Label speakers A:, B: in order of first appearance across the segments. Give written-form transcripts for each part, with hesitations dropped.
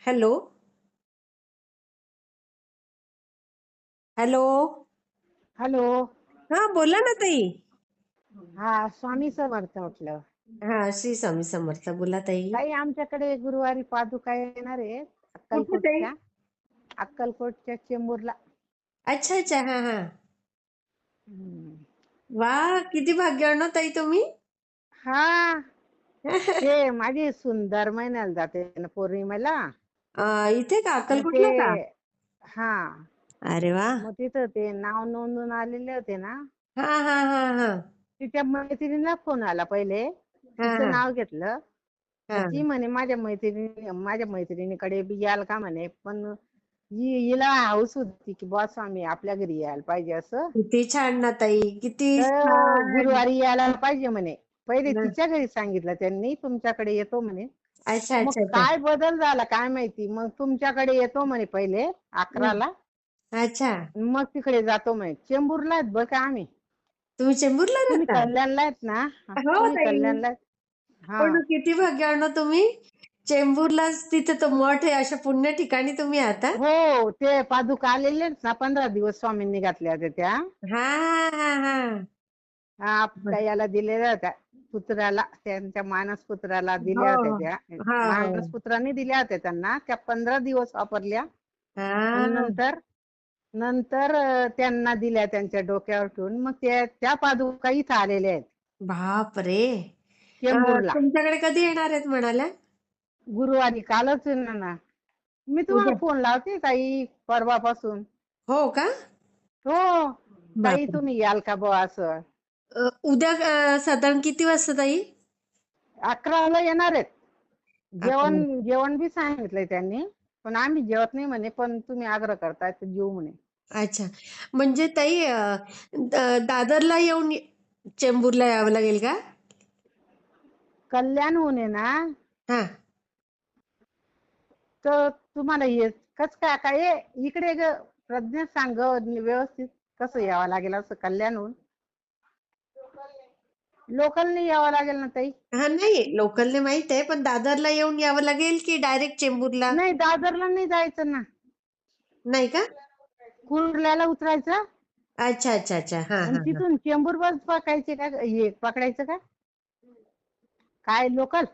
A: Hello. Hello.
B: Hello.
A: हा, बोला ना ताई.
B: हा, स्वामी समर्थ म्हटलं.
A: हा, श्री स्वामी समर्थ. बोला ताई.
B: ताई, आमच्याकडे गुरुवारी पादुका येणार आहे
A: कुठे ताई?
B: अक्कलकोटच्या चेंबूरला.
A: अच्छा अच्छा. हा हा.
B: हम्म.
A: वा, किती भाग्यवान हो ताई तुम्ही.
B: हा, ते माझी सुंदर महिन्याला जाते ना पौर्णिमेला.
A: इथे का,
B: मग ते
A: अक्कलकोटला का?
B: हा
A: अरे वा.
B: मग तिथं ते नाव नोंदून आलेले होते ना.
A: हा हा हा हा.
B: तिच्या मैत्रिणीला फोन आला पहिले.
A: हा
B: तिचं
A: हा
B: नाव घेतलं. तर
A: हा.
B: ती म्हणे माझ्या मैत्रिणीकडे बी याल का म्हणे. पण हिला हाऊस होती की बॉस स्वामी आपल्या घरी यायला पाहिजे असं.
A: किती छान ना ताई, किती
B: तर
A: छान.
B: गुरुवारी यायला पाहिजे म्हणे. पहिले
A: न-
B: तिच्या घरी सांगितलं त्यांनी तुमच्याकडे येतो म्हणे.
A: अच्छा
B: मग
A: अच्छा अच्छा.
B: काय बदल झाला काय माहिती. मग तुमच्याकडे येतो म्हणे पहिले 11ला.
A: अच्छा.
B: मग तिकडे जातो म्हणे. चेंबूरला आहेत बरं का आम्ही.
A: तुम्ही चेंबूरला
B: तुम्ही
A: राहता?
B: कल्याणला आहेत ना.
A: हो
B: तुम्ही
A: ताई.
B: कल्याणला आहेत. हा.
A: पण किती भाग्यवान हो तुम्ही. चेंबूरलाच तिथे तो मठ आहे, अशा पुण्य ठिकाणी तुम्ही आता.
B: हो, ते पादुका आलेले आहेत ना 15 दिवस स्वामींनी घातल्या होत्या त्या.
A: हा हा हा.
B: आपल्या याला दिलेल्या होत्या पुत्राला, त्यांच्या मानसपुत्राला
A: हो
B: दिल्या होत्या
A: हो.
B: त्या.
A: हा हो.
B: मानसपुत्रांनी दिल्या होत्या त्यांना. त्या 15 दिवस वापरल्या. आणि
A: हा.
B: नंतर नंतर त्यांना दिल्या त्यांच्या डोक्यावर ठेवून. मग त्या पादुका इथं आलेल्या आहेत
A: बाप रे.
B: चेंबूरला.
A: तुमच्याकडे कधी येणार आहेत म्हणाल्या?
B: गुरुवारी कालच येणार ना. मी तुम्हाला
A: उद्या.
B: फोन लावते ताई परवापासून.
A: हो का?
B: हो. ताई
A: बापरे.
B: तुम्ही याल का बुवा असं.
A: उद्या साधारण किती वाजता ताई?
B: 11ला येणार आहेत.
A: अकरा.
B: जेवण बी सांगितलंय त्यांनी. पण आम्ही जेवत नाही म्हणे. पण तुम्ही आग्रह करताय तर जेऊ म्हणे.
A: अच्छा. म्हणजे ताई दादरला येऊन चेंबूरला यावं लागेल का?
B: कल्याणहून आहे ना.
A: हा.
B: तर तुम्हाला कस काय इकडे प्रज्ञा सांग व्यवस्थित कसं यावं लागेल असं कल्याणहून. लोकलने यावं लागेल ना ताई.
A: हा, नाही लोकलने माहित आहे, पण दादरला येऊन यावं लागेल की डायरेक्ट चेंबूरला?
B: नाही, दादरला नाही जायचं ना.
A: नाही का?
B: कुर्ल्याला उतरायचं.
A: अच्छा अच्छा अच्छा. हा
B: आणि
A: हा हा.
B: तिथून चेंबूर बस पकडायची का पकडायचं का काय लोकल.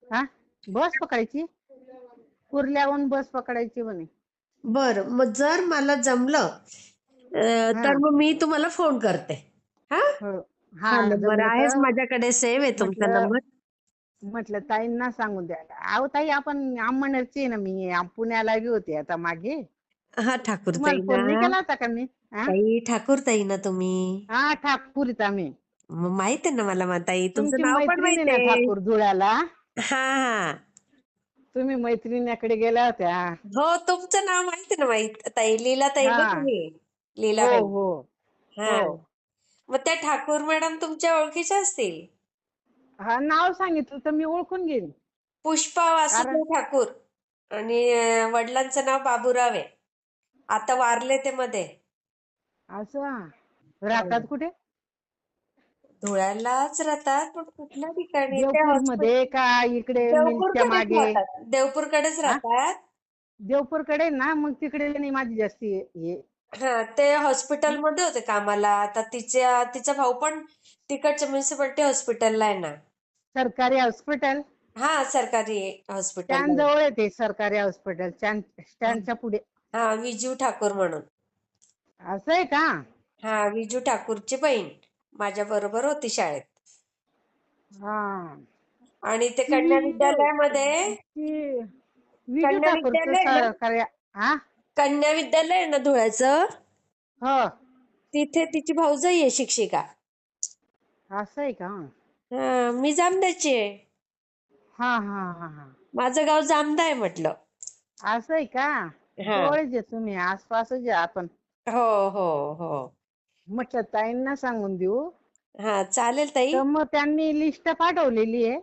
B: हा, बस पकडायची. कुर्ल्याहून बस पकडायची म्हणे.
A: बरं, मग जर मला जमलं
B: हा.
A: तर मग मी तुम्हाला फोन करते. हा.
B: हो. हा,
A: हा, नंबर
B: जमलं
A: आहेच
B: तर.
A: माझ्याकडे, सेव्ह आहे तुमचा
B: म्हटलं
A: नंबर.
B: म्हटलं ताईंना सांगून द्या. अहो ताई, आपण अंमळनेरची ना मी. पुण्याला बी होते आता मागे.
A: हा, ठाकूर
B: तुम्हाला
A: ताई ना.
B: फोन नाही केला होता का मी. हा.
A: ताई, ठाकूर ताई ना तुम्ही.
B: हा, ठाकूर आम्ही.
A: मग माहित आहे ना मला ताई, तुमचं
B: तुमची
A: नाव पण
B: मैत्रीण आहे
A: माहित
B: ना
A: आहे.
B: ठाकूर धुळ्याला.
A: हा हा.
B: तुम्ही मैत्रिणीकडे गेल्या होत्या.
A: हो, तुमचं नाव माहित आहे ना ताई, लीलाताई
B: हा.
A: ना तुम्ही.
B: हो
A: लीलाबाई.
B: हो
A: हा.
B: हो.
A: मग त्या ठाकूर मॅडम तुमच्या ओळखीच्या असतील.
B: हा, नाव सांगितलं तर मी ओळखून घेईन.
A: पुष्पा
B: कारण
A: वासुदेव ठाकूर. आणि वडिलांचं नाव बाबूराव आहे. आता वारले ते मध्ये.
B: असं राहतात कुठे.
A: धुळ्यालाच राहतात, पण कुठल्या ठिकाणी ते
B: देवपूर
A: हॉस्पिटल.
B: मध्ये का इकडे मिलच्या
A: देवपूरकडेच
B: मागे.
A: राहतात, देवपूरकडेच
B: हा,
A: राहतात.
B: देवपूरकडे ना. मग तिकडे नाही माझी जास्ती हे.
A: हा, ते हॉस्पिटलमध्ये होते कामाला. आता तिचा भाऊ पण तिकडच्या म्युन्सिपाल्टी हॉस्पिटलला आहे ना.
B: सरकारी हॉस्पिटल
A: हा, सरकारी हॉस्पिटलला
B: स्टँड
A: आहे.
B: जवळ येते. सरकारी हॉस्पिटल स्टँडच्या पुढे.
A: हा, विजू ठाकूर म्हणून.
B: असं आहे का.
A: हा, विजू ठाकूरची बहीण माझ्या बरोबर होती शाळेत.
B: हा,
A: आणि ते
B: ती
A: कन्या विद्यालयामध्ये.
B: ती विजू
A: कन्या
B: ठाकूरचं
A: विद्यालय आहे ना.
B: सरकारी. हा.
A: कन्या विद्यालय आहे ना धुळ्याचं.
B: हो.
A: तिथे तिची भाऊजाई आहे शिक्षिका.
B: असं आहे का.
A: हा, मी जामदाची आहे.
B: हा हा हा हा.
A: माझं गाव जामदा आहे म्हटलं.
B: असं आहे का.
A: हा.
B: जवळच आहे तुम्ही. आसपासच आहे आपण.
A: हो हो हो.
B: म्हटलं ताईंना सांगून देऊ.
A: हा, चालेल ताई.
B: तर मग त्यांनी लिस्ट पाठवलेली आहे.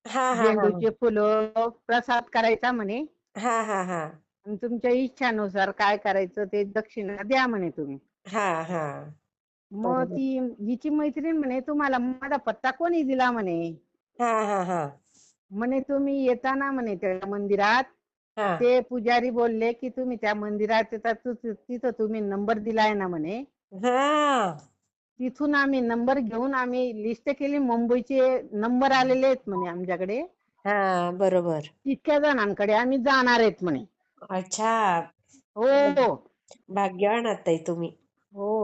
A: हा हा हा.
B: झेंडूचे फुलं प्रसाद करायचा म्हणे.
A: हा हा हा.
B: आणि तुमच्या इच्छानुसार काय करायचं ते दक्षिणा द्या म्हणे तुम्ही.
A: हा हा.
B: मग
A: बरोबर.
B: हिची मैत्रीण म्हणे तुम्हाला माझा पत्ता कोणी दिला म्हणे.
A: हा हा हा.
B: म्हणे तुम्ही येताना म्हणे त्या मंदिरात
A: हा
B: ते पुजारी बोलले की तुम्ही त्या मंदिरात येतात तिथं तुम्ही नंबर दिलाय ना म्हणे.
A: हा
B: तिथून आम्ही नंबर घेऊन आम्ही लिस्ट केली, मुंबईचे नंबर आलेले आहेत म्हणे आमच्याकडे,
A: हा बरोबर.
B: तितक्या जणांकडे आम्ही जाणार आहेत म्हणे.
A: अच्छा,
B: हो
A: भाग्यवान आहात ताई तुम्ही.
B: हो.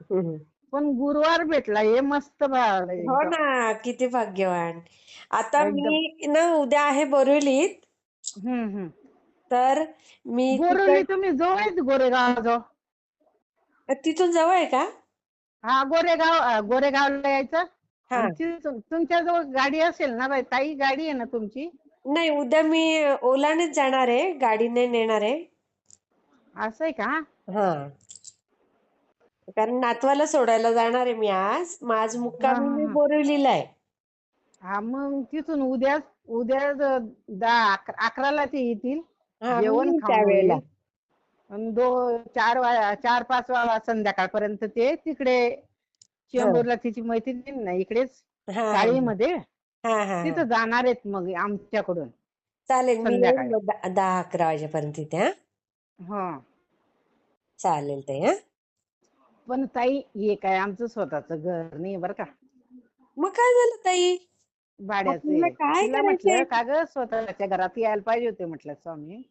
A: हम्म.
B: पण गुरुवार भेटला हे मस्त
A: हो
B: एकदम
A: ना, किती भाग्यवान. आता
B: एकदम.
A: मी ना उद्या आहे बोरिवलीत,
B: हम्म.
A: तर मी
B: बोरिवली तुम्ही जवळच गोरेगाव जवळ.
A: तिथून जवळ आहे का?
B: हा गोरेगावला यायचं.
A: हा
B: आणि तुमच्या जवळ गाडी असेल ना बाई ताई, गाडी आहे ना तुमची?
A: नाही, उद्या मी ओलानेच जाणार आहे, गाडीने नेणार आहे.
B: असं आहे का?
A: हा, कारण नातवाला सोडायला जाणार आहे मी आज. मग आज
B: हा
A: मुक्कामी
B: हा
A: मी
B: हा.
A: बोरिवलीला आहे.
B: हा मग तिथून उद्या 11ला ते येतील.
A: हा, मी
B: जेवण
A: येईन
B: खाऊन
A: त्यावेळेला.
B: होईल. आणि 4-5 वाजता संध्याकाळपर्यंत ते तिकडे
A: हा
B: चेंबूरला तिची मैत्रीण ना इकडेच
A: हा हा
B: चाळीमध्ये,
A: हा हा हा.
B: तिथं जाणार आहेत मग आमच्याकडून
A: चालेल, मी येईन
B: संध्याकाळी.
A: मग 10-11 वाजेपर्यंत तिथे. हा,
B: हा.
A: चालेल ताई. हा,
B: पण ताई हे काय आमचं स्वतःच घर नाही बरं का,
A: मग काय झालं ताई? आपल्याला
B: भाड्याचे.
A: काय
B: तिला
A: करायचंय?
B: म्हटलं का ग स्वतःच्या घरात यायला पाहिजे होते म्हटलं स्वामी.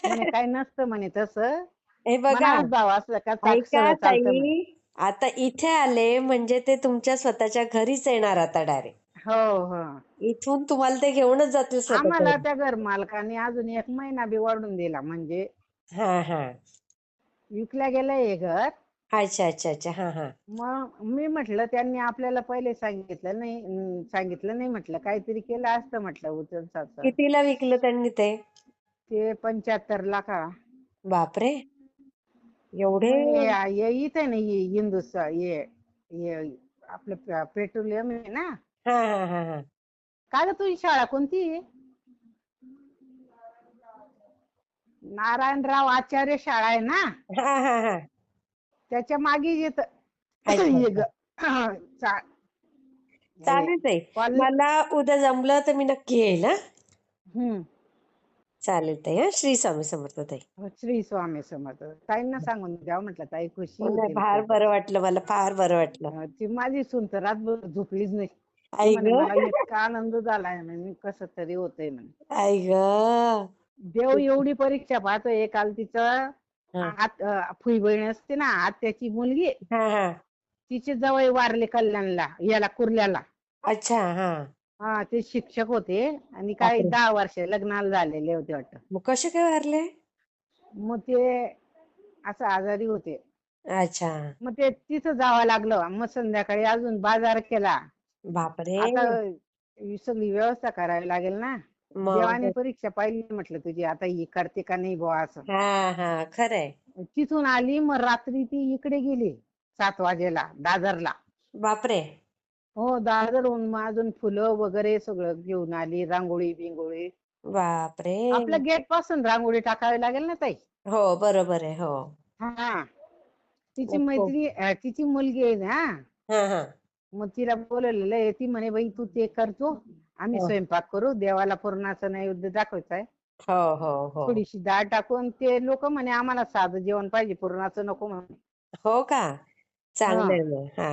B: म्हणे काय नसतं म्हणे तसं,
A: हे बघा,
B: मनात भाव असलं का
A: ऐका
B: सगळं चालतं म्हणे.
A: ताई, आता इथे आले म्हणजे ते तुमच्या स्वतःच्या घरीच येणार आता डायरेक्ट.
B: हो हो.
A: इथून तुम्हाला ते घेऊनच जातील स्वतःच्या
B: आम्हाला
A: घरी.
B: त्या घर मालकाने अजून 1 महिना बी वाढून दिला, म्हणजे
A: हा हा.
B: विकल्या गेलंय हे घर.
A: अच्छा अच्छा अच्छा. हा हा.
B: मग मी म्हटलं त्यांनी आपल्याला पहिले सांगितलं नाही म्हटलं, काहीतरी केलं असतं म्हटलं उचल साचल.
A: कितीला विकलं त्यांनी ते?
B: ते 75 लाखा.
A: बापरे, एवढे?
B: मग इथे ना हिंदुस्तान हे आपलं पेट्रोलियम आहे ना.
A: हा हा हा हा.
B: का ग तुझी शाळा कोणती आहे? नारायणराव आचार्य शाळा आहे ना,
A: हा हा हा.
B: त्याच्या मागे येत
A: अच्छा
B: हे
A: अच्छा.
B: हे
A: चालेल ताई,
B: कॉलनी.
A: मला उद्या जमलं तर मी नक्की येईल. हा,
B: हम्म.
A: चालेल ताई. हा, श्री स्वामी समर्थ ताई.
B: श्री स्वामी समर्थ. ताईंना सांगून द्या म्हटलं, ताई खुशी
A: नाही,
B: होतील
A: फार
B: खूपच.
A: बरं वाटलं, मला फार बरं वाटलं.
B: ती माझी सून तर रातभर झोपलीच नाही. ती
A: आई
B: म्हणे
A: ग,
B: मला इतका आनंद झालाय म्हणे, कसं तरी होतंय म्हणे.
A: आई ग.
B: देव एवढी परीक्षा पाहतोय. काल तिचं
A: हा
B: फुई बहीण असते ना, आत्याची मुलगी,
A: हा हा.
B: तिचे जावई वारले कल्याणला, याला कुर्ल्याला.
A: अच्छा. हा.
B: हा, ते शिक्षक होते आणि काही
A: बापरे,
B: 10 वर्ष लग्नाला झालेले होते वाटतं.
A: मग कसे काय वारले?
B: मग ते असं आजारी होते.
A: अच्छा.
B: मग ते तिथं जावं लागलं. मग संध्याकाळी अजून बाजार केला.
A: बापरे.
B: आता ही सगळी व्यवस्था करावी लागेल ना. देवाने
A: मग
B: परीक्षा पाहिली म्हटलं तुझी, आता ही करते का नाही बुवा असं.
A: हा हा, खरंय.
B: तिथून आली, मग रात्री ती इकडे गेली 7 वाजेला दादरला.
A: बापरे.
B: हो, दादरहून मग अजून फुलं वगैरे सगळं घेऊन आली, रांगोळी बिंगोळी.
A: बापरे.
B: आपल्या गेट पासून रांगोळी टाकावी लागेल ना ताई.
A: हो, बरोबर आहे. हो.
B: हा,
A: नको.
B: तिची मुलगी आहे ना.
A: हा हा
B: मग तिला बोलवलेलं आहे. ती म्हणे बाई तू ते करतो, आम्ही
A: हो
B: स्वयंपाक करू, देवाला पुरणाचं नैवेद्य दाखवायचंय.
A: हो हो हो.
B: थोडीशी डाळ टाकून, ते लोक म्हणे आम्हाला साधं जेवण पाहिजे, पुरणाचं नको म्हणे.
A: हो का,
B: हा.
A: चांगलंय मग. हा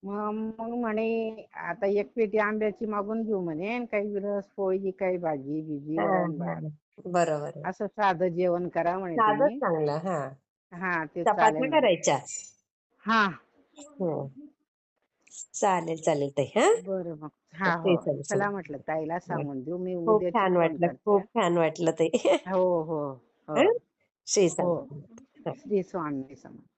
B: मग म्हणे आता 1 पेटी आंब्याची मागून घेऊ म्हणे, आणि काही रस पोळी, काही भाजी बिजी,
A: हा
B: वरण
A: हा.
B: भात,
A: बरोबर आहे.
B: असं साधं जेवण करा म्हणे
A: साधंच
B: तुम्ही.
A: चांगलं. हा,
B: हा, ते चालेल
A: चपात्या
B: म्हणे.
A: करायच्या.
B: हा.
A: हो, चालेल चालेल ताई. हा,
B: बरं मग. हा हो.
A: ते चालेल
B: चला
A: समज.
B: म्हटलं ताईला सांगून देऊ, मी
A: खूप
B: उद्याची
A: छान
B: फोन
A: वाटलं,
B: करते.
A: खूप छान वाटलं ताई.
B: हो हो हो
A: हा, श्री
B: हो.
A: स्वामी.
B: श्री स्वामी समर्थ.